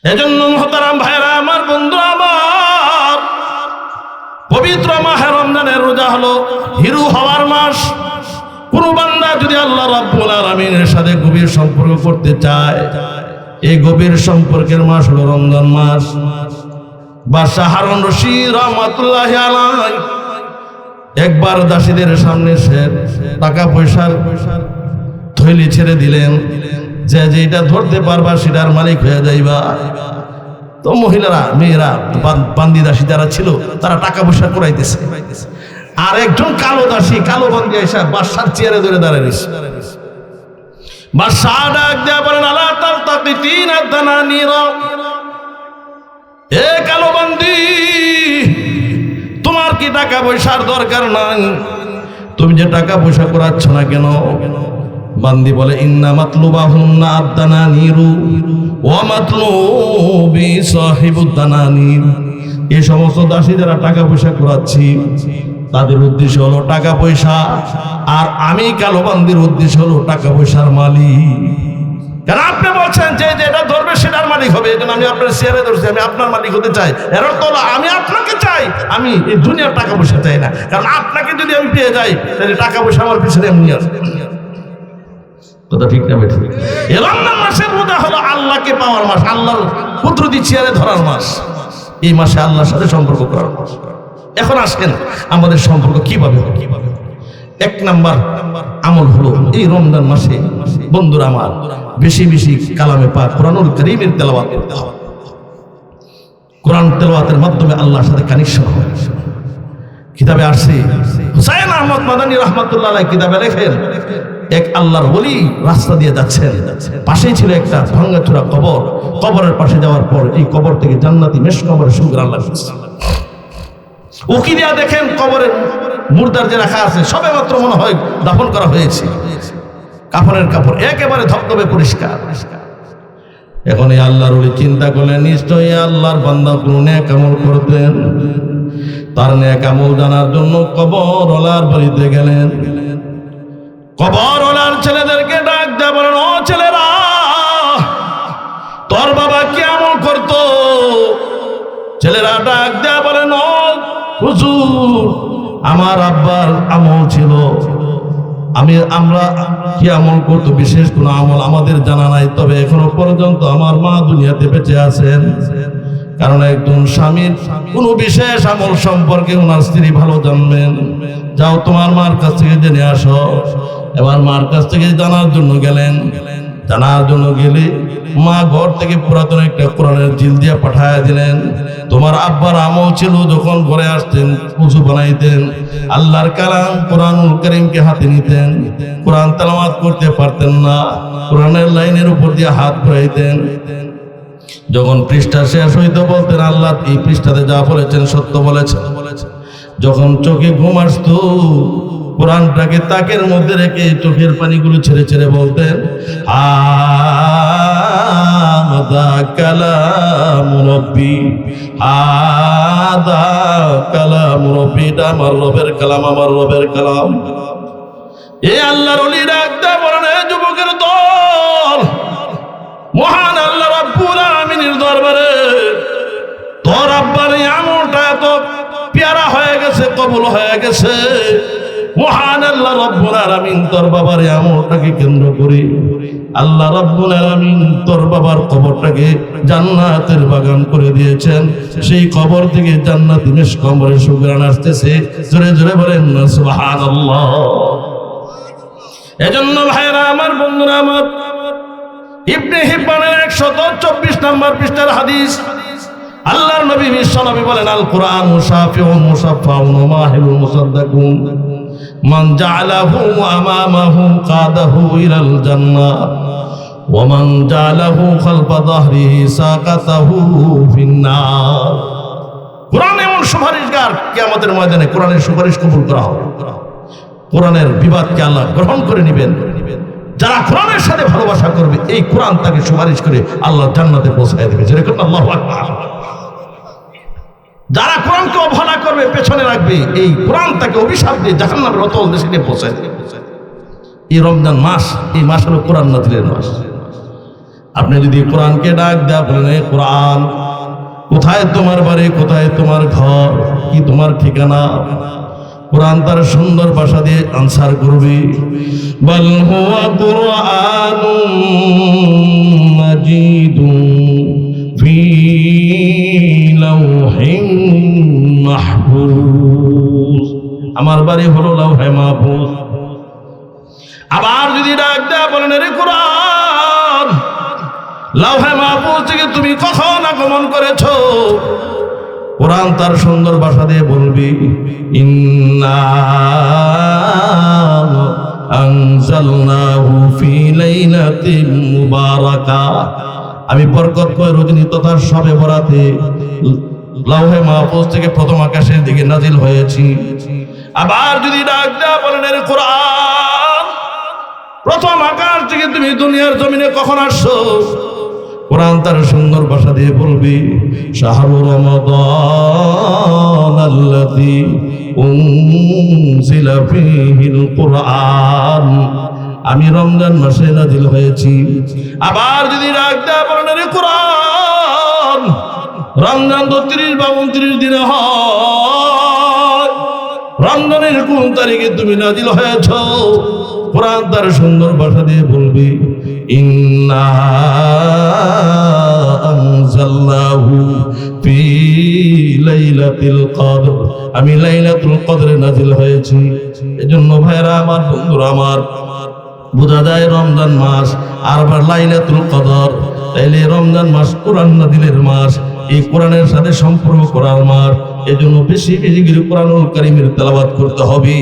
এজন্য মুহতারাম ভাইরা আমার, বন্ধু আমার, পবিত্র মাহে রমজানের রোজা হলো হিরু হওয়ার মাস। কোন বান্দা যদি আল্লাহ রাব্বুল আলামিনের সাথে গভীর সম্পর্ক করতে চায়, এই গভীর সম্পর্কের মাস হলো রমজান মাস। বাদশাহ হারুন রশিদ রাহমাতুল্লাহি আলাইহি একবার দাসীদের সামনে সে টাকা পয়সার থৈলি ছেড়ে দিলেন, যে যেটা ধরতে পারবা সেটার মালিক হয়ে যাইবা। তো মহিলারা, মেয়েরা, বান্দি দাসী যারা ছিল তারা টাকা পয়সা কুড়াইতেছে, আর একজন কালো দাসী, কালো বান্দি এসে বাদশার চেয়ারে ধরে দাঁড়াইছে। বাদশাহ ডাক দেয়া বলেন, আলা তালতাকিতিনা দানানিরা, এ কালো বান্দি, তোমার কি টাকা পয়সার দরকার নাই? তুমি যে টাকা পয়সা কুড়াচ্ছ না কেন? বান্দি বলে, ইন্না মাতলুবাহুন্না আদ-দানানিরু ওয়া মাতলুবি সাহিবুদ-দানানির। এই সমস্ত দাসী যারা টাকা পয়সা কুড়াচ্ছি তাদের উদ্দেশ্য হলো টাকা পয়সা, আর আমি কালো বান্দির উদ্দেশ্য হলো টাকা পয়সার মালিক। কারণ আপনি বলছেন যে যেটা ধরবে সেটার মালিক হবে, এই জন্য আমি আপনার চেয়ারে ধরছি, আমি আপনার মালিক হতে চাই। এর অর্থ হলো আমি আপনাকে চাই, আমি এই দুনিয়ার টাকা পয়সা চাই না। কারণ আপনাকে যদি আমি পেয়ে যাই তাহলে টাকা পয়সা আমার পিছনে এমনি আসবে। কথা ঠিক না বেঠিক? এই রমজান মাসের রোজা হলো আল্লাহকে পাওয়ার মাস, আল্লাহর কুদরতি চেয়ারে ধরার মাস। এই মাসে আল্লাহর সাথে সম্পর্ক করার মাস। এখন আসেন আমাদের সম্পর্ক কিভাবে হবে? এক নাম্বার আমল হলো এই রমজান মাসে বন্ধুরা আমার বেশি বেশি কালামে পাক কোরআনুল কারীমের তেলাওয়াত করতে হবে। কোরআন তেলাওয়াতের মাধ্যমে আল্লাহর সাথে কানেকশন হয়। কিতাবে আসছে, হুসাইন আহমদ মাদানী রাহমাতুল্লাহ আলাইহি কিতাবে লেখেন, এক আল্লাহর ওলি রাস্তা দিয়ে যাচ্ছেন, পাশেই ছিল একটা ভাঙাচোরা কবর। কবরের পাশে যাওয়ার পর এই কবর থেকে জান্নাতি মেশকামের সুগন্ধ আল্লাহ উকি দিয়া দেখেন কবরের মুর্দার যে রাখা আছে সবে মাত্র মনে হয় দাফন করা হয়েছে, কাফনের কাপড় একেবারে ধবধবে পরিষ্কার। এখন এই আল্লাহর ওলি চিন্তা করলেন, নিশ্চয়ই আল্লাহর বান্দা কোন নেক আমল করতেন। তার নেক আমল জানার জন্য কবরওয়ালার বাড়িতে গেলেন। কবরওয়ালার ছেলেদেরকে ডাক দেয়া বলেন, ও ছেলেরা, তোর বাবা কি আমল করতো? ছেলেরা ডাক দেয়া বলেন, ও হুজুর, আমার আব্বার আমল ছিল। আমরা কি আমল করতো? বিশেষ কোন আমল আমাদের জানা নাই, তবে এখনো পর্যন্ত আমার মা দুনিয়াতে বেঁচে আছেন। কারণ একজন স্বামীর কোন বিশেষ আমল সম্পর্কে ওনার স্ত্রী ভালো জানবেন। যাও তোমার মার কাছ থেকে জেনে আসো। এবার মার কাছ থেকে জানার জন্য গেলেন। জানার জন্য গেলে মা ঘর থেকে পুরাতন একটা কোরআনের জিল দিয়ে পাঠায় দিলেন। তোমার আব্বার আমল ছিল যখন ঘরে আসতেন উযু বানাইতেন, আল্লাহর কালাম কোরআনুল কারীমকে হাতে নিতেন, কোরআন তেলাওয়াত করতে পারতেন না, কোরআনের লাইনের উপর দিয়ে হাত ঘুরাইতেন। যখন পৃষ্ঠা শেষ হইতো বলতেন, আল্লাহ এই পৃষ্ঠাতে যা বলেছেন সত্য বলেছেন। যখন চোখে ঘুম আসতো কোরআনটাকে তাকের মধ্যে রেখে চোখের পানিগুলো ছেড়ে ছেড়ে বলতেন, হাদা কালামু রাব্বি, হাদা কালামু রাব্বি, এটা আমার রবের কালাম, আমার রবের কালাম। এই আল্লাহর ওলি ডাকতে বলেন, হে যুবকের দল, মহান আল্লাহ রাব্বুল আলামিনের দরবারে তোর আব্বার এই আমলটা এত পেয়ারা হয়ে গেছে, কবুল হয়ে গেছে। মহান আল্লাহ রাব্বুল আলামিন তোর বাবার আমলটাকে কেন্দ্র করে আল্লাহ রাব্বুল আলামিন তোর বাবার কবরটাকে জান্নাতের বাগান করে দিয়েছেন। সেই কবর থেকে জান্নাতি মেশকামের সুঘ্রাণ আসতেছে। জোরে জোরে বলেন না সুবহানাল্লাহ। এজন্য ভাইরা আমার, বন্ধুরা আমার, ইবনে হিব্বানের 124 নম্বর পৃষ্ঠার হাদিস, আল্লাহর নবী বিশ্বনবী বলেন, আল কুরআন মুসাফিউন মুসাফফাউন মাহিলুন মুসাদ্দাকুন মান জাআলাহু আমামাহু কাদাহু ইলাল জান্নাহ ওয়া মান জাআলাহু খালফা যাহরিহি সাকাতাহু ফিন্নার। কুরআন এমন সুপারিশগার, কিয়ামতের ময়দানে কোরআনের সুপারিশ কবুল করা হবে। কোরআনের বিবাদকে আল্লাহ গ্রহণ করে নেবেন। যারা কোরআনের সাথে ভালোবাসা করবে এই কোরআন তাকে সুপারিশ করে আল্লাহ জান্নাতে পৌঁছায় দেবে। যেরকম আল্লাহু আকবার। যারা কোরআনকে অবহেলা করবে, পেছনে রাখবে, এই কোরআন তাকে অভিশাপ দিয়ে জাহান্নামের অতল দেশে নিয়ে পৌঁছায় দেবে। এই রমজান মাস, এই মাস হলো কোরআন নাযিলের মাস। আপনি যদি কোরআনকে ডাক দেয়া বলেন, এ কোরআন, কোথায় তোমার বাড়ি, কোথায় তোমার ঘর, কি তোমার ঠিকানা, কোরআন তার সুন্দর ভাষা দিয়ে আনসার করবে। বাল হুয়া কুরআনুম মাজিদুন ফি লাওহিম মাহফুজ। আমার বাড়ি হলো লাওহে মাহফুজ। আবার যদি ডাক দেয়া বলেন, রে কোরআন, লাওহে মাহফুজ থেকে তুমি কখন আগমন করেছো, কোরআন তার সুন্দর ভাষা দিয়ে বলবি, ইন্না আনজালনাহু ফি লাইলাতিন মুবারাকাহ, আমি বরকতময় রজনী তথা শবে বরাতে লাওহে মাহফুজ থেকে প্রথম আকাশের দিকে নাজিল হয়েছি। আবার যদি ডাক দেয়া বলেন, রে কোরআন, প্রথম আকাশ থেকে তুমি দুনিয়ার জমিনে কখন আসছো, কোরআন তার সুন্দর ভাষা দিয়ে বলবি, শাহরু রমাদান আল্লাযী উনজিলা ফীহিল কুরআন, আমি রমজান মাসে নাজিল হয়েছি। আবার যদি ডাক দেয়া বলেন, রে কোরআন, রমজান তো 30 বা 29 দিনে হয়, রমজানের কোন তারিখে তুমি নাজিল হয়েছ, কোরআন তার সুন্দর ভাষা দিয়ে বলবি, ইন্না আনজালনাহু ফি লাইলাতিল কদর, আমি লাইলাতুল কদরে নাজিল হয়েছি। এজন্য ভাইরা আমার, বন্ধুরা আমার, বোঝা যায় রমজান মাস আর আবার লাইলাতুল কদর, তাইলে রমজান মাস কোরআন নাজিলের মাস, এই কোরআনের সাথে সম্পর্ক করার মাস। এজন্য বেশি বেশি করে কোরআনুল কারীমের তেলাওয়াত করতে হবে।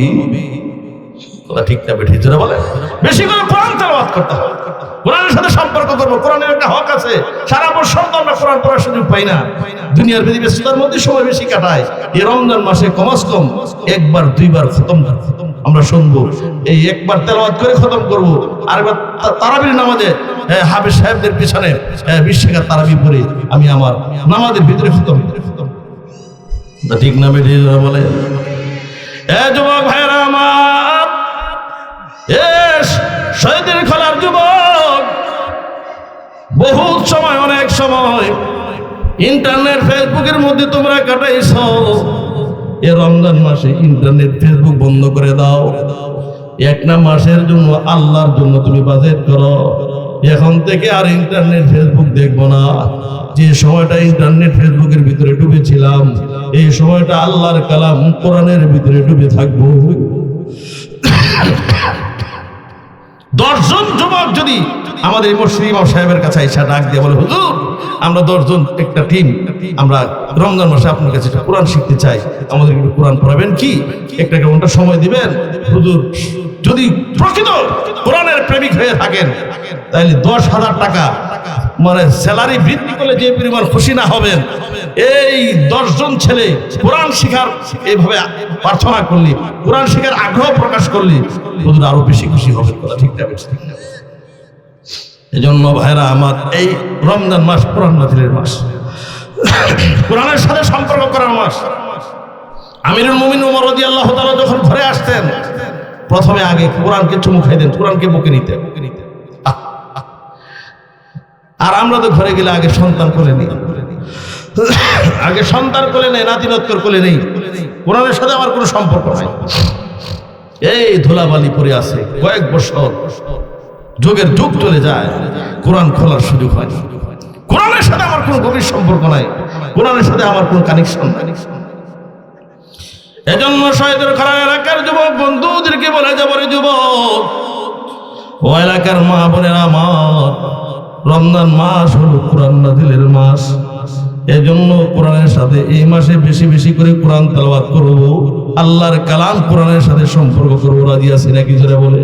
কথা ঠিক না বেঠিক যারা বলে, বেশি করে কোরআন তেলাওয়াত করতে হবে, কোরআনের সাথে সম্পর্ক করবো। কোরআনের একটা হক আছে, সারা বছর তো আমরা কোরআন পড়ার সুযোগ পাই না, দুনিয়ার ব্যস্ততার মধ্যে সময় বেশি কাটায়। এই রমজান মাসে কমাস কম 1 বার 2 বার খতম আমরা শুনবো, এই একবার তেলাওয়াত করে খতম করবো, আর এবার তারাবির নামাজে হাফেজ সাহেবদের পিছনে 20 টাকা তারাবি পড়ে আমি আমার নামাজের ভিতরে খতম। ঠিক না বেঠিক যারা বলে, এ যুবক ভাইরা আমার, শহীদের খোলার যুবক, বহুত সময়, অনেক সময় ইন্টারনেট ফেসবুকের মধ্যে তোমরা কাটাইছ। এ রমজান মাসে ইন্টারনেট ফেসবুক বন্ধ করে দাও। একটা মাসের জন্য আল্লাহর জন্য তুমি বাজেট করো, এখন থেকে আর ইন্টারনেট ফেসবুক দেখবো না। যে সময়টা ইন্টারনেট ফেসবুকের ভিতরে ডুবেছিলাম, এই সময়টা আল্লাহর কালাম কোরআনের ভিতরে ডুবে থাকবো। 10 জন যুবক যদি আমাদের মসজিদ ইমাম সাহেবের কাছে এসে ডাক দিয়ে বলে, হুজুর, আমরা 10 জন একটা টিম, আমরা রমজান মাসে আপনার কাছে কোরআন শিখতে চাই, আমাদের একটু কোরআন পড়াবেন কি, একটা ঘন্টা সময় দিবেন? হুজুর, যদি প্রকৃত কোরআনের প্রেমিক হয়ে থাকেন তাহলে 10,000 টাকা মানে স্যালারি বৃদ্ধি করলে যে পরিমাণ খুশি না হবেন, এই 10 জন ছেলে কোরআন শিখার এইভাবে প্রার্থনা করলে, কোরআন শিখার আগ্রহ প্রকাশ করলে হুজুর আরো বেশি খুশি হবেন। কথা ঠিক না? এজন্য ভাইরা আমার, এই রমজান মাস কোরআন নাজিলের মাস, কোরআনের সাথে সম্পর্ক করার মাস। আমিরুল মুমিনিন ওমর রাদিয়াল্লাহু তাআলা যখন ঘরে আসতেন, প্রথমে আগে কোরআনকে চুমু খাইতেন, কোরআনকে বুকে নিতেন। আর আমরা তো ঘরে গেলে আগে সন্তান কোলে নেই, আগে সন্তান কোলে নেই, নাতিনত্তর কোলে নেই, কোরআনের সাথে আমার কোনো সম্পর্ক নাই। এই ধুলাবালি পড়ে আছে, কয়েক বছর যুগের যুগ চলে যায়, কোরআন খোলার সুযোগ হয়। কোরআনের সাথে আমার কোনো গভীর সম্পর্ক নাই, কোরআনের সাথে আমার কোনো কানেকশন নাই। এজন্য শহীদের খোলা এলাকার যুবক বন্ধুদেরকে বলে যাবো, রে যুবক, ও এলাকার মা বোনেরা আমার, রমজান মাস হলো কোরআন নাজিলের মাস। এজন্য কোরআনের সাথে এই মাসে বেশি বেশি করে কোরআন তেলাওয়াত করব, আল্লাহর কালাম কোরআনের সাথে সম্পর্ক করবো। রাজি আছি নাকি যারা বলে?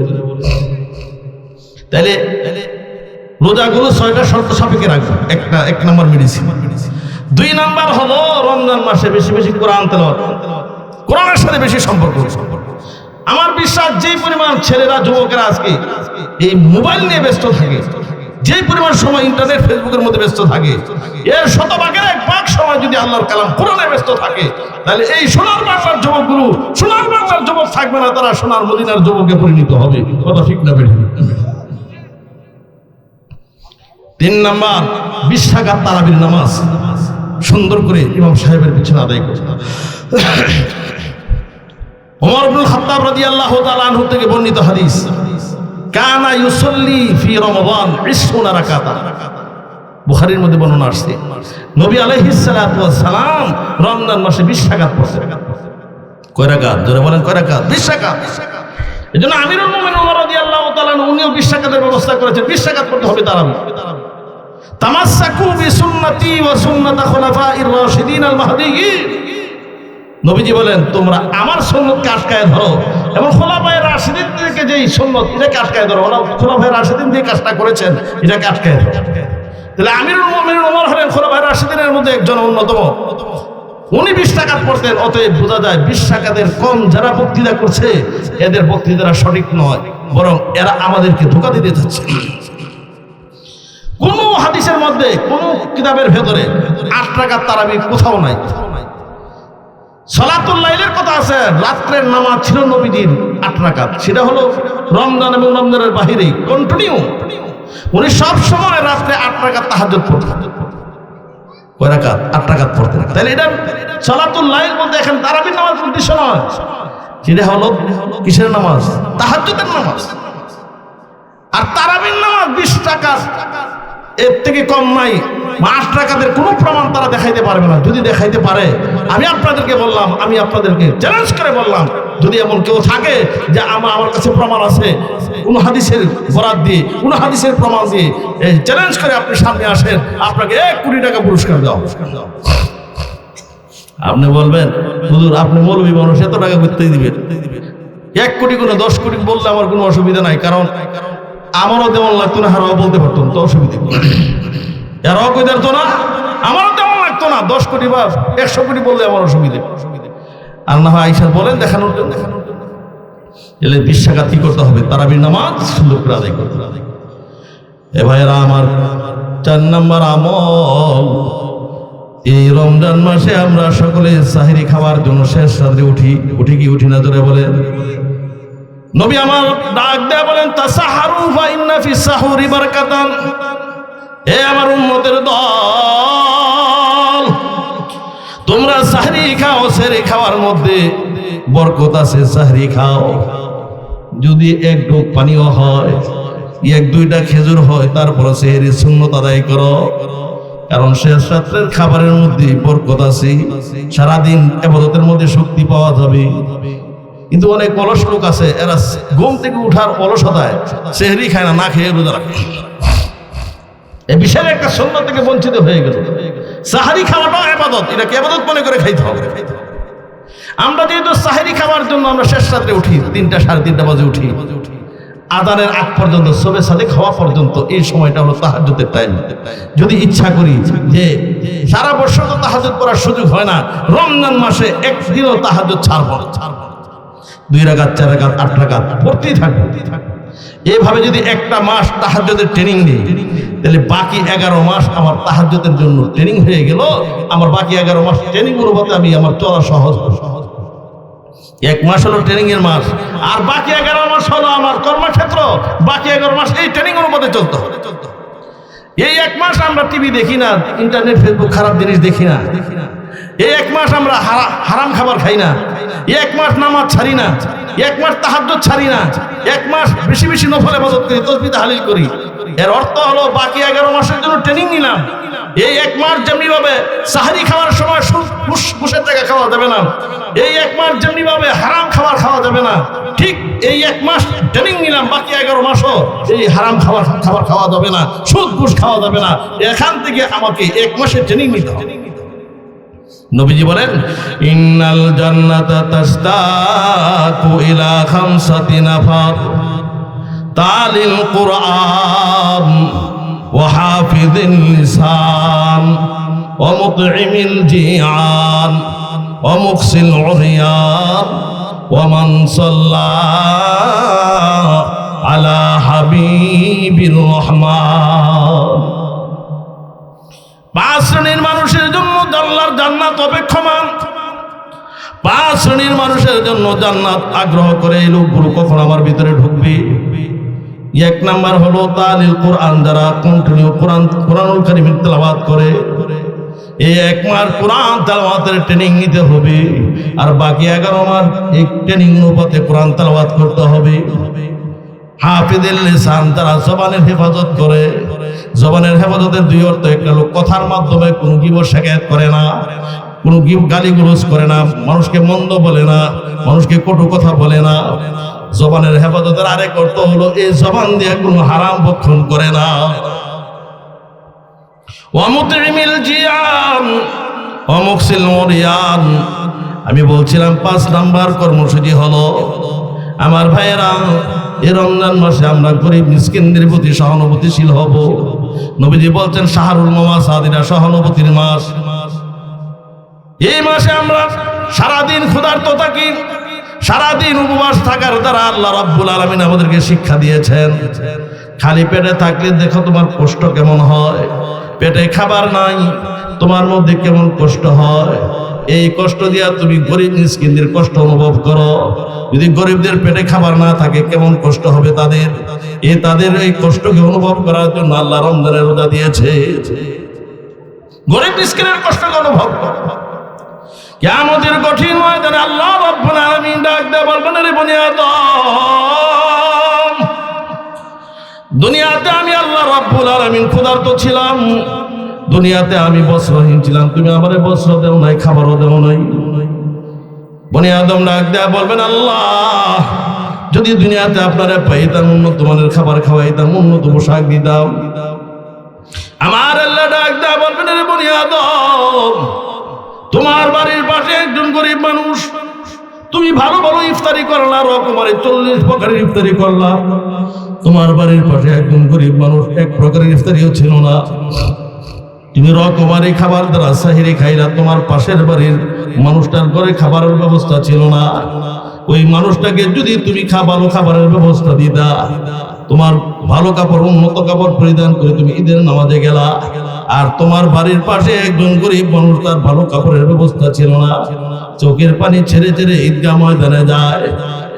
তাহলে রোজাগুলো 6টা শর্ত সাপেক্ষে রাখবো। এক নম্বর মেডিসিন। 2 নাম্বার হলো রমজান মাসে বেশি বেশি কোরআন তেলাওয়াত, কোরআনের সাথে বেশি সম্পর্ক। আমার বিশ্বাস যে পরিমাণ ছেলেরা, যুবকেরা আজকে এই মোবাইল নিয়ে ব্যস্ত থাকে, যে পরিমাণ সময় ইন্টারনেট ফেসবুকের মধ্যে ব্যস্ত থাকে, এর 100 ভাগের 1 ভাগ সময় যদি আল্লাহর কালাম কোরআনে ব্যস্ত থাকে, তাহলে এই সোনার বাংলার যুবকগুলো সোনার বাংলার যুবক থাকবে না, তারা সোনার মদিনার যুবকে পরিণত হবে। কথা ঠিক না বেঠিক? 3 নাম্বার 20 রাকাত তারাবির নামাজ সুন্দর করে ইমাম সাহেবের পিছনে আদায় করে। ওমর ইবনুল খাত্তাব রাদিয়াল্লাহু তাআলা আনহু থেকে বর্ণিত হাদিস, কানা ইউসাল্লি ফি রমাদান 20 রাকাতা। বুখারীর মধ্যে বর্ণনা আসছে নবী আলাইহিস সালাতু ওয়াস সালাম রমজান মাসে 20 রাকাত পড়তেন। কয় রাকাত? জোরে বলেন, কয় রাকাত? 20 রাকাত। এজন্য আমিরুল মুমিনিন ওমর রাদিয়াল্লাহু তাআলা উনিও 20 রাকাতের ব্যবস্থা করেছেন। 20 রাকাত পড়তে হবে তারাবি। তামাসসাকু বিসুন্নতি ওয়া সুন্নাতি খুলাফাইর রাশিদিন আল মাহদিয়্যিন। নবীজি বলেন, তোমরা আমার সুন্নতকে আটকায় ধরো এবং খোলাফায়ে রাশিদিন থেকে যেই সুন্নত এটাকে আটকায় ধরো। ওরা খোলাফায়ে রাশিদিন যে কাজটা করেছেন এটাকে আটকায় ধরো। তাহলে আমিরুল মুমিনিন ওমর হলেন খোলাফায়ে রাশিদিনের মধ্যে একজন অন্যতম। উনি 20 রাকাত পড়তেন। অতএব বোঝা যায় 20 রাকাতের কম যারা বক্তৃতা করছে এদের বক্তৃতারা সঠিক নয়, বরং এরা আমাদেরকে ধোঁকা দিতে যাচ্ছে। কোন হাদিসের মধ্যে কোন কিতাবের ভেতরে 8 রাকাত তারাবি কোথাও নাই। সালাতুল লাইলের কথা আছে, রাত্রের নামাজ ছিল নবীজির 8 রাকাত। সেটা হলো রমজান এবং রমজানের বাহিরে কন্টিনিউ উনি সব সময় রাত্রে 8 রাকাত তাহাজ্জুদ পড়তেন। কয় রাকাত? 8 রাকাত পড়তেন। তাহলে এটা সালাতুল লাইল বলতে এখন তারাবির নামাজ উদ্দেশ্য নয়, সেটা হলো কিসের নামাজ? তাহাজ্জুদের নামাজ। আর তারাবির নামাজ 20 রাকাত, এর থেকে কম নাই। 8 রাকাতের কোনো প্রমাণ তারা দেখাইতে পারবে না। যদি দেখাইতে পারে, আমি আপনাদেরকে বললাম, আমি আপনাদেরকে চ্যালেঞ্জ করে বললাম, যদি এমন কেউ থাকে যে আমার কাছে প্রমাণ আছে, কোন হাদিসের বরাত দিয়ে, কোন হাদিসের প্রমাণ দিয়ে চ্যালেঞ্জ করে আপনি সামনে আসেন, আপনাকে 1 কোটি টাকা পুরস্কার দাও। আপনি বলবেন, হুজুর আপনি মৌলবী মানুষ, এত টাকা করতেই দিবেন। 1 কোটি কোনো 10 কোটি বললে আমার কোনো অসুবিধা নাই, কারণ আমারও তেমন লাগতো না, হারাও বলতে পারতাম, তো অসুবিধা এরাও কই দিত না, আমারও তেমন লাগতো না। 10 কোটি বা 100 কোটি বললে আমার অসুবিধে। আর না হয় আইসা বলেন দেখানোর জন্য। এলে 20 রাকাত কি করতে হবে? তারাবির নামাজ সুন্দর করে আদায় করতে হবে। এ ভাইরা আমার, 4 নাম্বার আমল, এই রমজান মাসে আমরা সকলে সাহরি খাওয়ার জন্য শেষ রাত্রে উঠি কি উঠি না? জোরে বলেন। নবী আমার ডাক দেয়া বলেন, তাসাহারু ফা ইন্না ফিস সাহুরি বারাকাতান। এ আমার উম্মতের দল, তোমরা সাহরি খাও, সেহরি খাওয়ার মধ্যে বরকত আছে। সাহরি খাও, যদি 1 ঢোক পানিও হয়, 1-2টা খেজুর হয়, তারপর সেহরি সুন্নত আদায় করো, কারণ শেষ রাত্রের খাবারের মধ্যে বরকত আছে। সারাদিন ইবাদতের মধ্যে শক্তি পাওয়া যাবে। কিন্তু অনেক অলস লোক আছে, এরা ঘুম থেকে উঠার অলসতায় সেহরি খায় না, না খেয়ে রোজা রাখে। এই বিশাল একটা সুন্নাত থেকে বঞ্চিত হয়ে গেল। সাহারি খাওয়াটাও ইবাদত, এটাকে ইবাদত মনে করে খাইতে হবে। আমরা যেহেতু সাহারি খাওয়ার জন্য আমরা শেষ রাত্রে উঠি, 3টা 3:30 বাজে উঠি, আযানের আগ পর্যন্ত, সবে সাদেক হওয়া পর্যন্ত, এই সময়টা হলো তাহাজ্জুদের টাইম। যদি ইচ্ছা করি যে সারা বছর তো তাহাজ্জুদ পড়ার সুযোগ হয় না, রমজান মাসে একদিনও তাহাজ্জুদ ছাড়ব না। 2 রাকাত, 4 রাকাত, 8 রাকাত পড়তেই থাকবে। এইভাবে যদি একটা মাস তাহাজ্জুদের ট্রেনিং দিই, তাহলে বাকি 11 মাস আমার তাহাজ্জুদের জন্য ট্রেনিং হয়ে গেল। আমার বাকি 11 মাস ট্রেনিং অনুপাতে আমি আমার চলা সহজ। 1 মাস হলো ট্রেনিং এর মাস, আর বাকি 11 মাস হলো আমার কর্মক্ষেত্র। বাকি 11 মাস এই ট্রেনিং অনুপাতে চলতে হবে। এই 1 মাস আমরা টিভি দেখি না, ইন্টারনেট ফেসবুক খারাপ জিনিস দেখি না। এই 1 মাস আমরা হারাম খাবার খাই না। 1 মাস নামাজ ছাড়ি না। 1 মাস তাহাজ্জুদ ছাড়ি না। 1 মাস বেশি বেশি নফল ইবাদত করি, তাসবিহ তাহলিল করি। এর অর্থ হলো বাকি 11 মাসের জন্য ট্রেনিং নিলাম। এই 1 মাস যেমনি ভাবে সাহারি খাওয়ার সময় ঘুষের টাকা খাওয়া যাবে না, এই 1 মাস যেমনি ভাবে হারাম খাবার খাওয়া যাবে না, ঠিক এই 1 মাস ট্রেনিং নিলাম, বাকি 11 মাসও এই হারাম খাবার খাওয়া যাবে না, সুদ ঘুষ খাওয়া যাবে না। এখান থেকে আমাকে 1 মাসের ট্রেনিং নিতে হবে। নবীজি বলেন, ইন্নাল জান্নাতা তাশতাকু ইলা 5 নাফার তালিল কুরআন ওয়া হাফিযিল লিসান ওয়া মুতঈমিল জিআন ওয়া মুকসিল উরিয়ান ওয়া মান সাল্লা আলা হাবিবির রহমান। 5 শ্রেণীর মানুষের জন্য আল্লাহর জান্নাত অপেক্ষমান। 5 শ্রেণীর মানুষের জন্য জান্নাত আগ্রহ করে এই লোকগুলো কখন আমার ভিতরে ঢুকবে। এক নাম্বার হলো তালিল কোরআন, যারা কন্টিনিউ কোরআনুল কারীমের তেলাওয়াত করে, এই 1 মাস কোরআন তেলাওয়াতের ট্রেনিং নিতে হবে, আর বাকি 11 মাস এই ট্রেনিং অনুপাতে কোরআন তেলাওয়াত করতে হবে। হাফিজুল লিসান, তারা জবানের হেফাজত করে। জবানের হেফাজতের 2 অর্থ, একটা লোক কথার মাধ্যমে কোনো গীবত শিকায়ত করে না, কোনো গালিগুলোজ করে না, মানুষকে মন্দ বলে না, মানুষকে কটু কথা বলে না। জবানের হেফাজতের আরেক অর্থ হলো এই জবান দিয়ে কোনো হারাম ভক্ষণ করে না। ওয়ামুতইমিল জিয়ান ওয়ামুকসিল মুরিয়ান। আমি বলছিলাম 5 নাম্বার কর্মসূচি হলো, আমার ভাইয়েরা, এই রমজান মাসে আমরা গরিব মিসকিনদের প্রতি সহানুভূতিশীল হব। নবীজি বলছেন শাহরুল মাওয়াসাদিনা, সহানুভূতির মাস। এই মাসে আমরা সারাদিন ক্ষুধার্ত থাকি, সারাদিন উপবাস থাকার দ্বারা আল্লাহ রাব্বুল আলামিন আমাদেরকে শিক্ষা দিয়েছেন। খালি পেটে থাকলে দেখো তোমার কষ্ট কেমন হয়, পেটে খাবার নাই তোমার মধ্যে কেমন কষ্ট হয়। এই কষ্ট দিয়া তুমি গরিব মিসকিনদের কষ্ট অনুভব করো। যদি গরিবদের পেটে খাবার না থাকে কেমন কষ্ট হবে তাদের, তাদের এই কষ্টকে অনুভব করার জন্য আল্লাহ রমজানের রোজা দিয়েছে। গরিব মিসকিনের কষ্টকে অনুভব করো। কিয়ামতের কঠিন ময়দানে আল্লাহ রাব্বুল আলামিন ডাক দিয়ে বলবেন, রে বনি আদম, দুনিয়াতে আমি আল্লাহ রাব্বুল আলামিন ক্ষুধার্ত ছিলাম, দুনিয়াতে আমি বস্ত্রহীন ছিলাম, তুমি আমারে বস্ত্র দেও নাই, খাবারও দেও নাই। বনি আদম ডাক দিয়ে বলবেন, আল্লাহ, যদি দুনিয়াতে আপনারা পাইতাম, উন্নত মানের খাবার খাওয়াইতাম, উন্নত পোশাক দিতাম। আমার আল্লাহ ডাক দিয়ে বলবেন, রে বনি আদম, তোমার বাড়ির পাশে একজন গরিব মানুষ, তুমি ভালো ভালো ইফতারি করলা, রকমারি 40 প্রকারের ইফতারি করলা। তোমার বাড়ির পাশে একজন গরিব মানুষ, 1 প্রকারের ইফতারিও ছিল না, তুমি রকমারি খাবার দ্বারা সাহিরি খাইলা। তোমার পাশের বাড়ির মানুষটার ঘরে খাবারের ব্যবস্থা ছিল না, ওই মানুষটাকে যদি তুমি ভালো খাবারের ব্যবস্থা দিতা, তোমার ভালো কাপড়, উন্নত কাপড় পরিধান করে তুমি ঈদের নামাজে গেলা, আর তোমার বাড়ির পাশে একজন গরিব মানুষ, তার ভালো কাপড়ের ব্যবস্থা ছিল না, চোখের পানি ছেড়ে ছেড়ে ঈদগাহ ময়দানে যায়,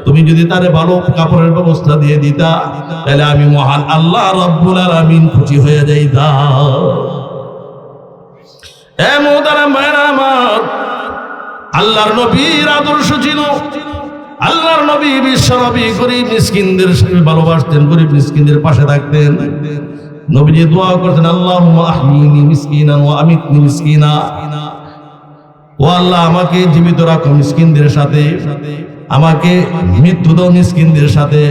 তুমি যদি তারে ভালো কাপড়ের ব্যবস্থা দিয়ে দিতা, তাহলে আমি মহান আল্লাহ রাব্বুল আলামিন খুশি হয়ে যাইতাম। এ মুহতারাম ভাইরা আমার, আল্লাহর নবীর আদর্শ ছিল, আল্লাহর নবী বিশ্ব নবী গরিব মিসকিনদের ভালোবাসতেন, গরিব মিসকিনদের পাশে থাকতেন। নবীজি দোয়া করতেন, আল্লাহুম্মা আহমিনি মিসকিনান ওয়া আমিতনি মিসকিনা, ও আল্লাহ, আমাকে জীবিত রাখো মিসকিনদের সাথে, আমাকে মৃত্যু দাও মিসকিনদের সাথে।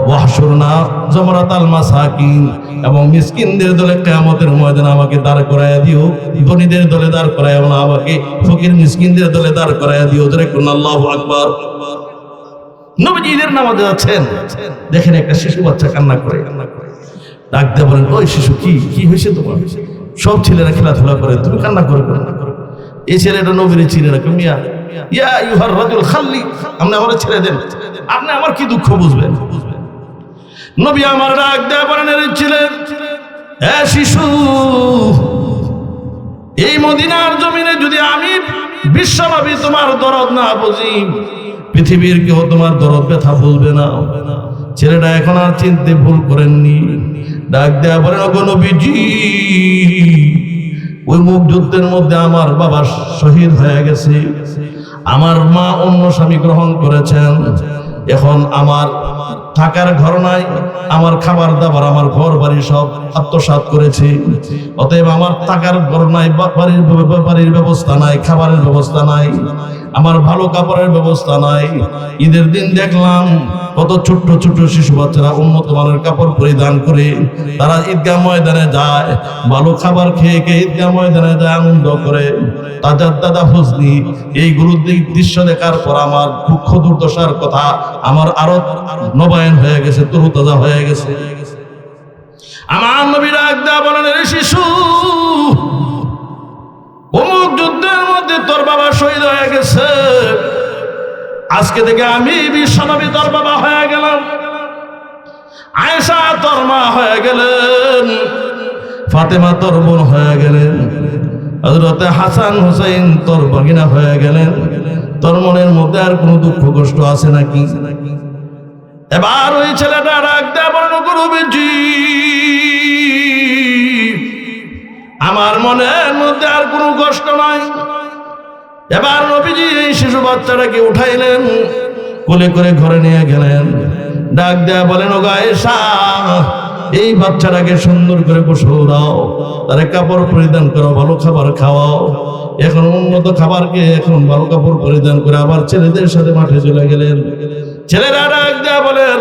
ওয়াহশুরনা জমরাতাল মাসাকিন, এবং মিসকিনদের দলে কিয়ামতের ময়দানে আমাকে দাঁড় করায়া দিও, ধনীদের দলে দাঁড় করায়ও না, আমাকে ফকির মিসকিনদের দলে দাঁড় করায়া দিও। জোরে বলুন আল্লাহু আকবার। নবীজি ঈদের নামাজে যাচ্ছেন, দেখেন একটা শিশু বাচ্চা কান্না করে। ডাক দিয়ে বলেন, ওই শিশু, কি হয়েছে তোমার? সব ছেলেরা খেলাধুলা করে, তুমি কান্না করে কেন? এই ছেলেটা নবীর চিনে না। মিয়া, ইয়া আইয়ুহার রাজুল খাল্লি, আপনি আমারে ছেড়ে দেন, আপনি আমার কি দুঃখ বুঝবেন? নবী আমার ডাক দেয়া বলেন, এর ছিলেন, এ শিশু, এই মদিনার জমিনে যদি আমি বিশ্বনবী তোমার দরদ না বুঝি, পৃথিবীর কেউ তোমার দরদ ব্যথা বুঝবে না। ছেলেটা এখন আর চিনতে ভুল করেননি। ডাক দেয়া বলেন, ওগো নবীজি, ওই মুখ যুদ্ধের মধ্যে আমার বাবা শহীদ হয়ে গেছে, আমার মা অন্য স্বামী গ্রহণ করেছেন, এখন আমার থাকার ঘর নাই, আমার খাবার দাবার, আমার ঘর বাড়ি সব আত্মসাৎ করেছি, অতএব আমার থাকার ঘর নাই, বাড়ির ব্যবস্থা নাই, খাবারের ব্যবস্থা নাই, আমার ভালো কাপড়ের ব্যবস্থা নাই। ঈদের দিন দেখলাম কত ছোট্ট ছোট্ট শিশু বাচ্চারা উন্নত মানের কাপড় পরিধান করে তারা ঈদগাহ ময়দানে যায়, ভালো খাবার খেয়ে খেয়ে ঈদগাহ ময়দানে যায়, আনন্দ করে। তাজার দাদা হুজনি, এইগুলোর দৃশ্য দেখার পর আমার দুঃখ দুর্দশার কথা আমার আরো নবায়ন হয়ে গেছে, তরুতাজা হয়ে গেছে। আমার নবী ডাক দেয়া বলেন, রে শিশু, অমুক যুদ্ধের মধ্যে তোর বাবা শহীদ হয়ে গেছে, আজকে থেকে আমি বিশ্বনবী তোর বাবা হয়ে গেলাম, আয়েশা তোর মা হয়ে গেলেন, ফাতেমা তোর বোন হয়ে গেলেন, হযরতে হাসান হুসাইন তোর ভগিনা হয়ে গেলেন। তোর মনের মধ্যে আর কোনো দুঃখ কষ্ট আছে নাকি? এবার ওই ছেলেটা ডাক দেয়া বলল, গুরুজি আমার মনের মধ্যে আর কোনো কষ্ট নাই। এবার নবীজি এই শিশু বাচ্চাটাকে উঠাইলেন, কোলে করে ঘরে নিয়ে গেলেন। ডাক দেয়া বলেন, ও আয়েশা এই বাচ্চাটাকে সুন্দর করে গোসল দাও, তারে কাপড় পরিধান করো, ভালো খাবার খাওয়াও। এখন উন্নত খাবারকে এখন ভালো কাপড় পরিধান করে আবার ছেলেদের সাথে মাঠে চলে গেলেন। ছেলেরা ডাক দেয়া বলেন,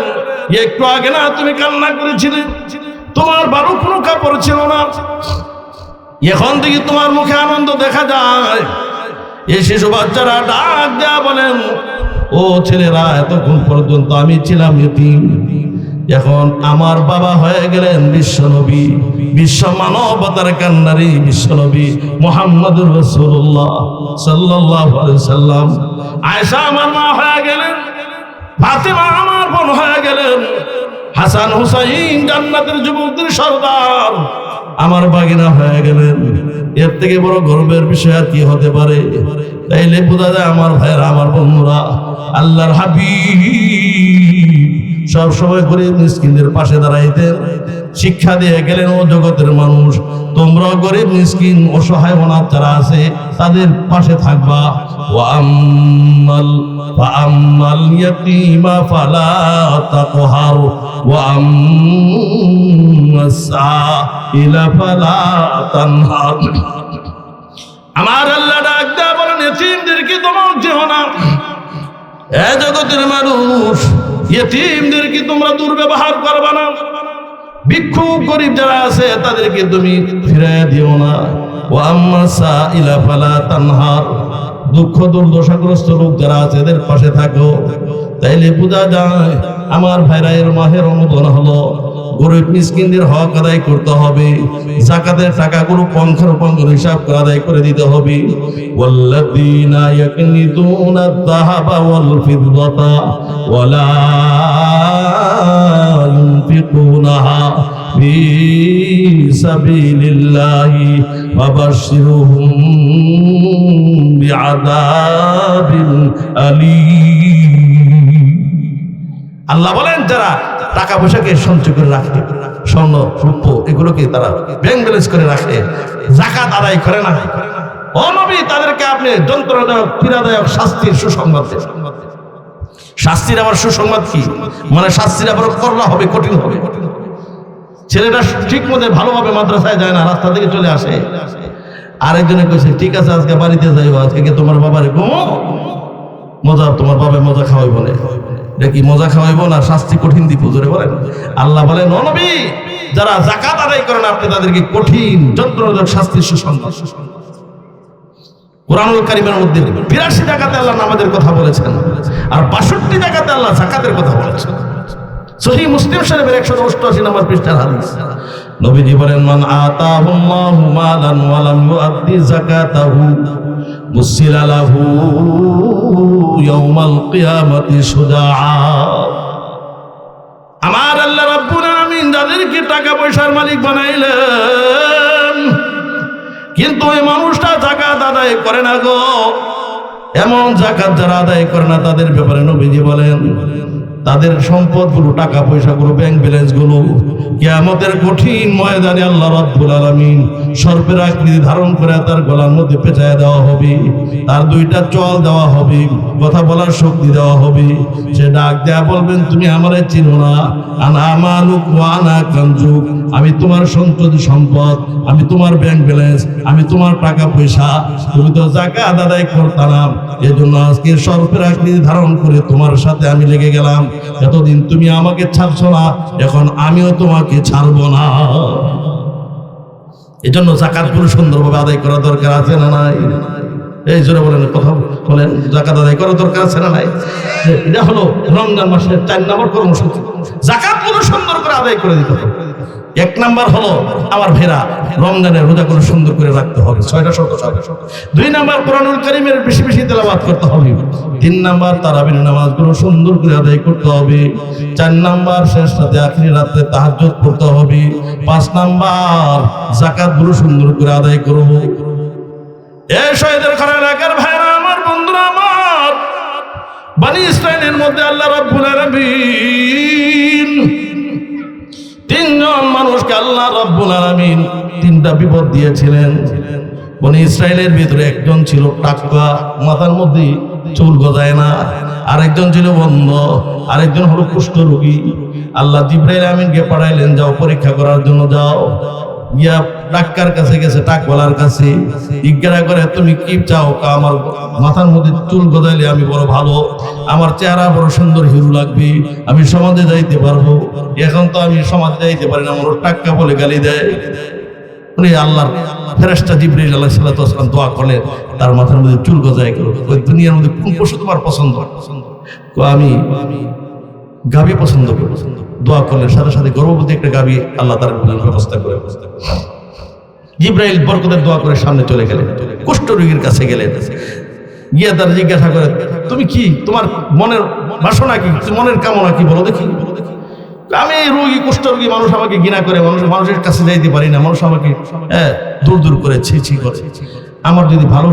একটু আগে না তুমি কান্না করেছিলে, তোমার ভালো কোনো কাপড় ছিল না, এখন থেকে তোমার মুখে আনন্দ দেখা যায়। এই শিশু বাচ্চারা ডাক দেয়া বলেন, ও ছেলেরা এতক্ষণ পর্যন্ত আমি ছিলাম ইতিম, এখন আমার বাবা হয়ে গেলেন বিশ্বনবী, বিশ্ব মানবতার কান্নারী বিশ্বনবী মুহাম্মদুর রাসূলুল্লাহ সাল্লাল্লাহু আলাইহি সাল্লাম। আয়েশা আমার মা হয়ে গেলেন, ফাতিমা আমার বোন হয়ে গেলেন, হাসান হুসাইন জান্নাতের যুবকদের সর্দার আমার বাগিনা হয়ে গেলেন। এর থেকে বড় গর্বের বিষয় আর কি হতে পারে? তাইলে বোঝা যায় আমার ভাইয়েরা, আমার বন্ধুরা, আল্লাহর হাবিব সব সময় গরিব মিসকিনদের পাশে দাঁড়াইতেন, শিক্ষা দিয়ে গেলেন, ও জগতের মানুষ তোমরা গরিব মিসকিন অসহায় অনাথ যারা আছে তাদের পাশে থাকবা। ওয়াম্মাল ইয়াতীমা ফালা তাকহার ওয়াম্মাস সাইলা ফালা তানহার। আমার আল্লাহ ডাক দেয়া বলেন, ইতিমদেরকে তোমরা যেও না, এ জগতের মানুষ ইতিমদেরকে তোমরা দুর্ব্যবহার করবে না, ভিক্ষুক গরিব যারা আছে তাদেরকে তুমি ফিরাইয়া দিও না। ওয়াম্মাস সাইলা ফালা তানহার, দুঃখ দুর্দশাগ্রস্ত লোক যারা আছে এদের পাশে থাকো। তাইলে বোঝা যায় আমার ভাইরা, এর মাহে রমজান হলো, গরিব মিসকিনদের হক আদায় করতে হবে, যাকাতের টাকাগুলো পঙ্খানুপঙ্খ হিসাব করে আদায় করে দিতে হবে। ওয়াল্লাযীনা ইয়াকনিতুনা আয-যাহাবা ওয়াল ফিদ্দাতা ওয়ালা ইউনফিকুনাহা ফি সাবিলিল্লাহি ফাবাশশিরহুম বিআযাবিন আলীম। আল্লাহ বলেন, যারা টাকা পয়সাকে সঞ্চয় করে রাখে, স্বর্ণ রূপ এগুলোকে তারা ব্যাংক ব্যালেন্স করে রাখে, যাকাত আদায় করে না, ও নবী তাদেরকে আপনি যন্ত্রণাদায়ক পীড়াদায়ক শাস্তির সুসংবাদ দেন। শাস্তির আবার সুসংবাদ কি? মানে শাস্তির আবার করলা হবে, কঠিন হবে। ছেলেটা ঠিক মতো ভালোভাবে মাদ্রাসায় যায় না, রাস্তা থেকে চলে আসে, আরেকজনে কইছে ঠিক আছে আজকে বাড়িতে যাইব, আজকে তোমার বাবারে মজা, তোমার বাবা মজা খাওয়াইব না, দেখি মজা খাওয়াইব না শাস্তি কঠিন দিব, জোরে বলেন। আল্লাহ বলেন, ও নবী যারা যাকাত আদায় করেন আপনি তাদেরকে কঠিন যন্ত্রণাদায়ক শাস্তির সুসংবাদ। কুরআনুল কারীমের মধ্যে ৮২ জায়গাতে আল্লাহ নামাজের কথা বলেছেন, আর ৬২ জায়গাতে আল্লাহ যাকাতের কথা বলেছেন। সহিহ মুসলিম শরীফের ১৮৮ নম্বর পৃষ্ঠার হাদিস। নবীজি বলেন, মান আতাহুল্লাহু মালান ওয়া লাম ইউআদ্দি যাকাতাহু মুসিলা লাহু ইয়াউমাল কিয়ামাতি শুজাআ। আমার আল্লাহ রাব্বুল আলামিন যাদেরকে টাকা পয়সার মালিক বানাইলেন, কিন্তু ওই মানুষটা যাকাত আদায় করে না গো, এমন যাকাত যারা আদায় করে না তাদের ব্যাপারে নবীজি বলেন, তাদের সম্পদগুলো, টাকা পয়সাগুলো, ব্যাংক ব্যালেন্সগুলো কিয়ামতের কঠিন ময়দানে আল্লাহ রাব্বুল আলামিন সর্পের আকৃতি ধারণ করে তার গলার মধ্যে পেঁচায় দেওয়া হবে, তার দুইটা চল দেওয়া হবে, কথা বলার শক্তি দেওয়া হবে। সে ডাক দেয়া বলবেন, তুমি আমারে চিনো না, আনা মালুক ওয়া আনা কানজুক, আমি তোমার সঞ্চিত সম্পদ, আমি তোমার ব্যাংক ব্যালেন্স, আমি তোমার টাকা পয়সা, তুমি তো যাকাত আদায় করতে না, এজন্য আজকে সর্পের আকৃতি ধারণ করে তোমার সাথে আমি লেগে গেলাম। এতদিন তুমি আমাকে ছাড়ছো না, এখন আমিও তোমাকে ছাড়বো না। এজন্য যাকাতগুলো সুন্দরভাবে আদায় করা দরকার আছে না নাই? এই জোরে বলেন, কথা বলেন, যাকাত আদায় করা দরকার আছে না নাই? এটা হলো রমজান মাসের ৪ নম্বর কর্মসূচি, যাকাতগুলো সুন্দর করে আদায় করে দিতে হবে। ১ নাম্বার হলো আমার ভেরা রমজানের রোজাগুলো সুন্দর করে রাখতে হবে, ৬টা শর্ত। ২ নাম্বার কোরআনুল কারীমের বেশি বেশি তেলাওয়াত করতে হবে। ৩ নাম্বার তারাবির নামাজগুলো সুন্দর করে আদায় করতে হবে। ৪ নাম্বার শেষ রাতে আখিরি রাতে তাহাজ্জুদ পড়তে হবে। ৫ নাম্বার যাকাতগুলো সুন্দর করে আদায় করব। এই শহীদের ঘরে এলাকার ভাইরা আমার, বন্ধুরা আমার, বনি ইসরাইলের মধ্যে আল্লাহ রাব্বুল আলামিন তিনজন মানুষকে আল্লাহ রাব্বুল আলামিন তিনটা বিপদ দিয়েছিলেন। বনি ইসরাইলের ভিতরে একজন ছিল টাকলা, মাথার মধ্যে চুল গজায় না, আরেকজন ছিল বন্ধ, আরেকজন হলো কুষ্ঠ রোগী। আল্লাহ জিবরাইল আমিনকে পাঠাইলেন, যাও পরীক্ষা করার জন্য যাও। গিয়া ডাক্তার কাছে গেছে, টাকওয়ালার কাছে জিজ্ঞাসা করে তুমি কি চাও? আমার মাথার মধ্যে চুল গজাইলে আমি বড় ভালো, আমার চেহারা বড় সুন্দর হিরো লাগবে, আমি সমাজে যাইতে পারবো। এখন তো আমি সমাজে যাইতে পারি না, আমার টাক্কা বলে গালি দেয়। উনি আল্লাহর ফেরেশতা জিবরাইল আলাইহিস সালাতু ওয়াস সালাম দোয়া করলেন, তার মাথার মধ্যে চুল গজায় গেল। ওই দুনিয়ার মধ্যে কোন পশু তোমার পছন্দ? আমি গাভী পছন্দ করি। দোয়া করলেন, সাথে সাথে গর্ভবতী একটা গাভী আল্লাহ তার ব্যবস্থা করে। জিবরাইল বরকতের দোয়া করে সামনে চলে গেলেন, কুষ্ঠ রোগীর কাছে গেলেন। গিয়ে তার জিজ্ঞাসা করে, তুমি কি, তোমার মনের বাসনা কি, মনের কামনা কি বলো দেখি। আমি রোগী, কুষ্ঠ রোগী, মানুষ আমাকে ঘৃণা করে, মানুষের কাছে যাইতে পারি না, মানুষ আমাকে দূর দূর করে ছি করে। আমার যদি ভালো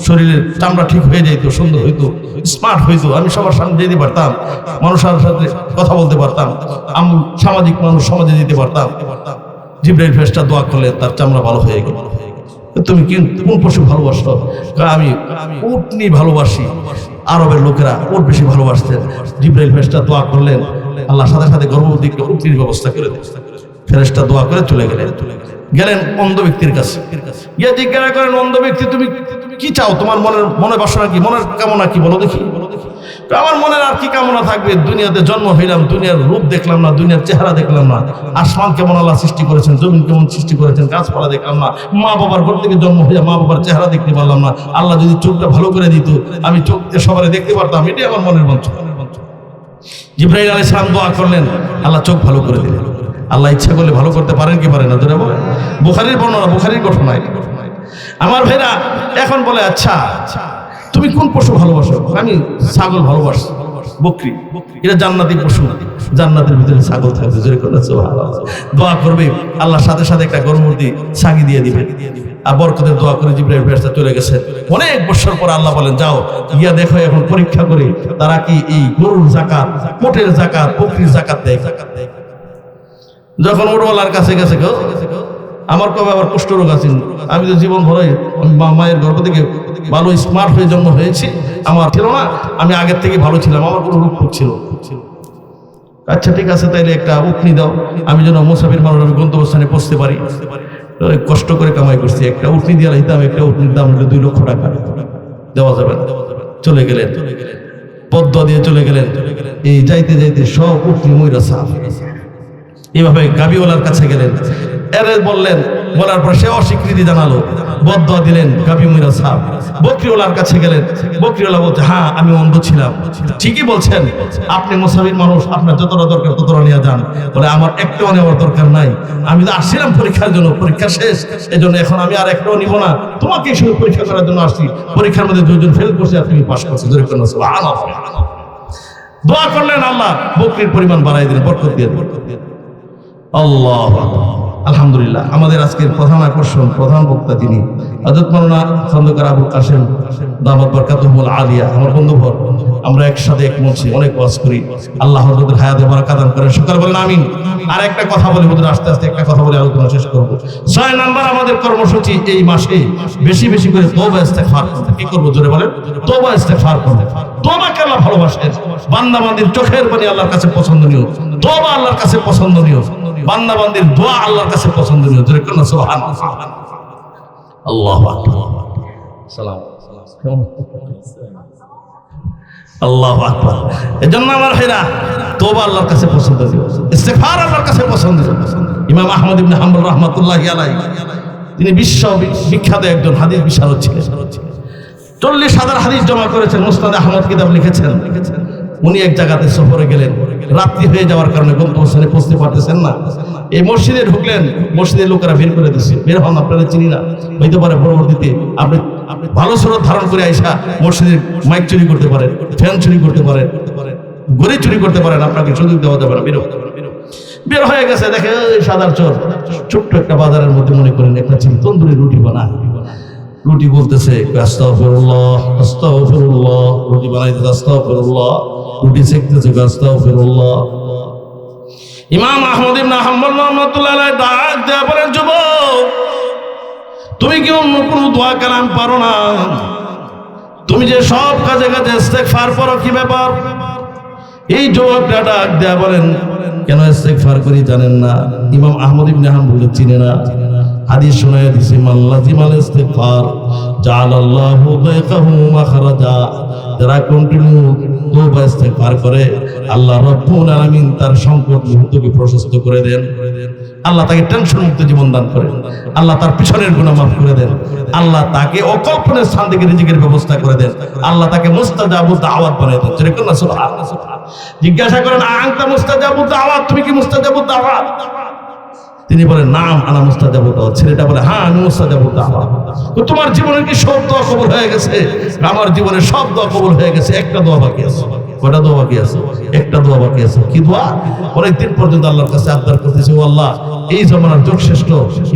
শরীরের চামড়া ঠিক হয়ে যাইতো, সুন্দর হইতো, স্মার্ট হইতো, আমি সবার সামনে যেতে পারতাম, মানুষের সাথে কথা বলতে পারতাম, আমি সামাজিক মানুষ সমাজে যেতে পারতাম। জিবরাইল ফেরেশতা দোয়া করলে তার চামড়া ভালো হয়ে গেল। তুমি কোন পশু ভালোবাসো? আমি উটনি ভালোবাসি। আরবের লোকেরা উট বেশি ভালোবাসতেন। জিবরাইল ফেরেশতা দোয়া করলেন, আল্লাহ সাথে সাথে গর্ভবতী উটনির ব্যবস্থা করে দেন। ফেরেশতা দোয়া করে চলে গেলেন অন্ধ ব্যক্তির কাছে। গিয়ে জিজ্ঞাসা করেন, অন্ধ ব্যক্তি তুমি কি চাও? তোমার মনে বাসনা কি, মনের কামনা কি বলো দেখি। আমার মনের আর কি কামনা থাকবে? দুনিয়াতে জন্ম হইলাম, দুনিয়ার রূপ দেখলাম না, দুনিয়ার চেহারা দেখলাম না, আসমান কেমন আল্লাহ সৃষ্টি করেছেন, জমিন কেমন সৃষ্টি করেছেন, গাছপালা দেখলাম না, মা বাবার ঘর থেকে জন্ম হয়ে মা বাবার চেহারা দেখতে পারলাম না। আল্লাহ যদি চোখটা ভালো করে দিত, আমি চোখ দিয়ে সবাই দেখতে পারতাম, এটাই আমার মনের বাঞ্ছা। জিবরাইল আলাইহিস সালাম দোয়া করলেন, আল্লাহ চোখ ভালো করে দিলেন। আল্লাহ ইচ্ছা করলে ভালো করতে পারেন কি পারেন না? ধরে বলেন, বুখারীর বর্ণনা, বুখারীর ঘটনা। আমার ভাইরা এখন বলে, আচ্ছা তুমি কোন পশু ভালোবাসো? আমি ছাগল ভালোবাসি, বকরি। এটা জান্নাতি পশু, জান্নাতের ভিতরে ছাগল থাকবে। দোয়া করবে, আল্লাহ সাথে সাথে একটা গর্ভবতী ছাগি দিয়ে দিবে। আর বরকতের দোয়া করে জিবরাইল ফেরেশতা চলে গেছে। অনেক বছর পর আল্লাহ বলেন, যাও গিয়া দেখো এখন পরীক্ষা করে তারা কি এই গরুর জাকাত, মোটের জাকাত, বকরির জাকাত দেয়। যখন ওরওয়ালার কাছে গেছে, আমার কবে আবার কুষ্ঠ রোগ আছে, আমি তো জীবন ভরে মায়ের গর্ভ থেকে ভালো স্মার্ট হয়ে জন্ম হয়েছি, আমার ছিল না, আমি আগের থেকে ভালো ছিলাম, আমার কোনো রোগ ছিল। আচ্ছা ঠিক আছে, তাইলে একটা উটনি দাও, আমি যেন মুসাফির মানুষ আমি গন্তব্যস্থানে পৌঁছতে পারি। কষ্ট করে কামাই করছি, একটা উটনি দিয়ে লাইতাম, একটা উটনির দাম হলো 2 লক্ষ টাকা, দেওয়া যাবে না। চলে গেলেন, পদ্ম দিয়ে চলে গেলেন। এই যাইতে যাইতে সব উটনি মইরা সাফ। এইভাবে গাভীওয়ালার কাছে গেলেন, এরে বললেন, বলার পর সে অস্বীকৃতি জানালো, বদদোয়া দিলেন, গাভী মইরা সাফ। বকরিওয়ালার কাছে গেলেন, বকরিওয়ালা বলছে, হ্যাঁ আমি অন্ধ ছিলাম, ঠিকই বলছেন, আপনি মুসাফির মানুষ, আপনার যতটা দরকার ততটা নিয়ে যান। বলে, আমার একটাও নেওয়ার দরকার নাই, আমি তো আসছিলাম পরীক্ষার জন্য, পরীক্ষা শেষ, এই জন্য এখন আমি আর একটাও নিব না, তোমাকে শুধু পরীক্ষা করার জন্য আসছি। পরীক্ষার মধ্যে 2 জন ফেল করছে আর তুমি পাস করছো। দোয়া করলেন, আল্লাহ বকরির পরিমাণ বাড়াই দিলেন, বরকত দিয়ে দিলেন। আল্লাহু আকবার। আলহামদুলিল্লাহ। আমাদের আজকের প্রধান আকর্ষণ, প্রধান বক্তা তিনি হযরত মাওলানা খন্দকার আবুল কাসেম দামাত বরকাতুহুল আলিয়া। আমার বন্ধুবর, আমরা একসাথে এক মঞ্চে অনেক ওয়াজ করি। আল্লাহ হযরতের হায়াতে বারাকা দান করেন, সকল বলেন আমিন। আর একটা কথা বলি, হুজুর আস্তে আস্তে একটা কথা বলে আলোচনা শেষ করব। 6 নাম্বার আমাদের কর্মসূচি, এই মাসে বেশি বেশি করে তওবা ইস্তেগফার করব। কি করব জোরে বলেন? তওবা ইস্তেগফার করব। তওবাকে আল্লাহ ভালোবাসেন, বান্দা বান্দির চোখের পানি আল্লাহর কাছে পছন্দনীয়, তওবা আল্লাহর কাছে পছন্দনীয়, বান্দা বান্দির দোয়া আল্লাহর কাছে পছন্দনীয়। জোরে কোন সুবহানাল্লাহ, আল্লাহু আকবার, সালাম, আল্লাহু আকবার। এজন্য আমার ভাইরা, তওবা আল্লাহর কাছে পছন্দনীয়, ইস্তেগফার আল্লাহর কাছে পছন্দনীয়। ইমাম আহমদ ইবনে হাম্বল রাহমাতুল্লাহি আলাইহি, তিনি বিশ্ব বিখ্যাত একজন হাদিস বিশারদ ছিলেন। 40,000 হাদিস জমা করেছেন, মুসনাদ আহমদ কিতাব লিখেছেন। উনি এক জায়গাতে সফরে গেলেন, রাত্রি হয়ে যাওয়ার কারণে গন্তব্যস্থানে পৌঁছতে পারতেছেন না। এই মসজিদে ঢুকলেন, মসজিদের লোকেরা বের করে দিচ্ছে, বের হন, আপনারা চিনি না, হইতে পারে পরবর্তীতে আপনি ভালো সুরত ধারণ করে আইসা মসজিদের মাইক চুরি করতে পারেন, ফ্যান চুরি করতে পারেন, ঘড়ি চুরি করতে পারেন, আপনাকে সুযোগ দেওয়া যাবে না। বের হয়ে গেছে, দেখে সাদার চোর ছোট্ট একটা বাজারের মধ্যে মনে করেন একটা ছিল তন্দুরি রুটি বানায়, রুটি বলতেছে আস্তাগফিরুল্লাহ আস্তাগফিরুল্লাহ, রুটি বানাইতেছে আস্তাগফিরুল্লাহ, রুটি সেকতেছে আস্তাগফিরুল্লাহ। ইমাম আহমদ ইবনে হাম্বল রাহমাতুল্লাহ আলাইহি ডাক দেয়া বলেন, যুবক তুমি কি অন্য কোনো দোয়া কালাম পারো না? তুমি যে সব কাজে কাজে ইস্তেগফার করো, কি ব্যাপার? এই যুবকটা ডাক দেয়া বলেন, কেন ইস্তেগফার করি জানেন না? ইমাম আহমদ ইবনে হাম্বল চিনে না? হাদিস শোনায় দিছে, মান লাজিমাল ইস্তিগফার জাআলাল্লাহু দায়কাহু মাখরাজা। যারা কন্টিনিউ তওবা ইস্তিগফার করে, আল্লাহ রাব্বুল আলামিন তার সংকট মুহূর্তকে প্রশস্ত করে দেন। আল্লাহ তাকে টেনশন মুক্ত জীবন দান করেন। আল্লাহ তার পিছনের গুনাহ মাফ করে দেন। আল্লাহ তাকে অকল্পনীয় স্থান থেকে রিজিকের ব্যবস্থা করে দেন। আল্লাহ তাকে মুস্তাজাবুদ দাওয়াত বানিয়ে দেন। যেরকম না সুবহানাল্লাহ। জিজ্ঞাসা করেন, আনতা মুস্তাজাবুদ দাওয়াত, তুমি কি মুস্তাজাবুদ দাওয়াত? তিনি বলেন, নাম আনা মুস্তাজাবুদ দাওয়াত। ছেলেটা বলে, হ্যাঁ আমি মুস্তাজাবুদ দাওয়াত। তো তোমার জীবনের কি সব দোয়া কবুল হয়ে গেছে? আমার জীবনের সব দোয়া কবুল হয়ে গেছে, একটা দোয়া বাকি আছে। কয়টা দোয়া বাকি আছে? একটা দোয়া বাকি আছে। কি দোয়া? অনেকদিন পর্যন্ত আল্লাহর কাছে আবদার করতেছে, ও আল্লাহ, এই জমানার যোগশ্রেষ্ঠ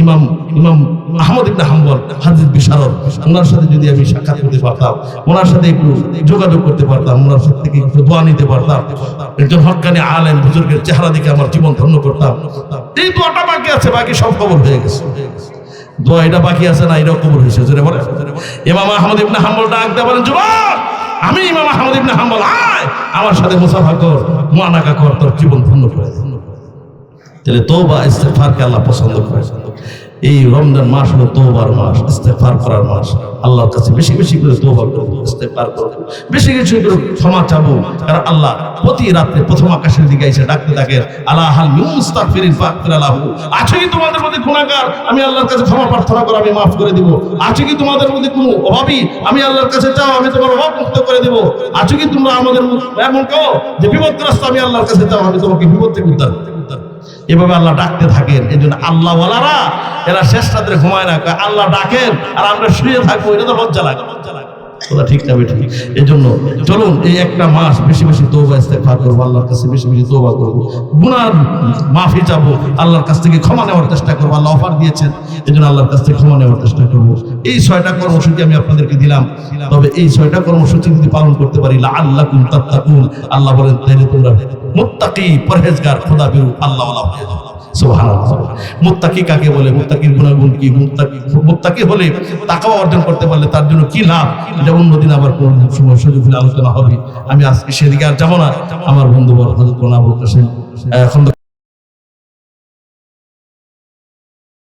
ইমাম আহমদ ইবনে হাম্বল হাদিস বিশারদ, ওনার সাথে যদি আমি সাক্ষাৎ করতে পারতাম, ওনার সাথে একটু যোগাযোগ করতে পারতাম, ওনার সাথে থেকে একটু দোয়া নিতে পারতাম, একজন হক্কানি আলেম বুজুর্গের চেহারা দেখে আমার জীবন ধন্য করতাম। এই দোয়াটা বাকি আছে, বাকি সব কবুল হয়ে গেছে। দোয়া এটা বাকি আছে না, এটাও কবুল হয়েছে। জোরে বলে। ইমাম আহমদ ইবনে হাম্বল ডাক দিয়ে বলেন, যুবক আমি ইমাম আহমদ ইবনে হাম্বল, আয় আমার সাথে মুসাফা কর, মুআনাকা কর, তোর জীবন ধন্য করে দে। তাহলে তওবা ইস্তেগফারকে আল্লাহ পছন্দ করে। এই রমজান মাস হলো তওবার মাস, ইস্তেগফার করার মাস। আল্লাহর কাছে বেশি বেশি করে তওবা করব, ইস্তেগফার করব, বেশি বেশি করে ক্ষমা চাবো। কারণ আল্লাহ প্রতি রাতে প্রথম আকাশের দিকে এসে ডাকতে থাকেন, আলা হাল মুস্তাগফিরিন ফাগফির লাহু। আছে কি তোমাদের মধ্যে গুনাহগার? আমি আল্লাহর কাছে ক্ষমা প্রার্থনা করো, আমি মাফ করে দিব। আছে কি তোমাদের মধ্যে কোনো অভাবী? আমি আল্লাহর কাছে চাও, আমি তোমার অভাব মুক্ত করে দেব। আছে কি তোমরা আমাদের এমন কেউ যে বিপদগ্রস্ত? আমি আল্লাহর কাছে চাও, আমি তোমাকে বিপদ থেকে উদ্ধার করব। এভাবে আল্লাহ ডাকতে থাকেন। এই জন্য আল্লাহ ওয়ালারা এরা শেষ রাত্রে ঘুমায় না, আল্লাহ ডাকেন আর আমরা শুয়ে থাকবো, এটা তো লজ্জা লাগে। কথা ঠিক না বেঠিক? এই জন্য চলুন এই একটা মাস বেশি বেশি তওবা ইস্তেগফার করবো, আল্লাহর কাছে বেশি বেশি তওবা করবো, গুনার মাফি চাবো, আল্লাহর কাছ থেকে ক্ষমা নেওয়ার চেষ্টা করবো। আল্লাহ অফার দিয়েছেন, এই জন্য আল্লাহর কাছ থেকে ক্ষমা নেওয়ার চেষ্টা করবো। এই 6টা কর্মসূচি আমি আপনাদেরকে দিলাম। তবে এই 6টা কর্মসূচি যদি পালন করতে পারি, লাআল্লাকুম তাত্তাকুন, আল্লাহ বলেন তাহলে তোমরা মুত্তাকি, পরহেজগার, খোদাভীরু, আল্লাহওয়ালা হয়ে যাবে। সুবহানাল্লাহ। মুত্তাকি কাকে বলে? মুত্তাকির গুণাগুণ কি? মুত্তাকি হলে তাকওয়া অর্জন করতে পারলে তার জন্য কি লাভ, এটা অন্যদিন আবার কোন সময় সুযোগ হলে আলোচনা হবে। আমি আজকে সেদিকে আর যাবো না। আমার বন্ধু বড় হযরত আবুল কাসেম এখন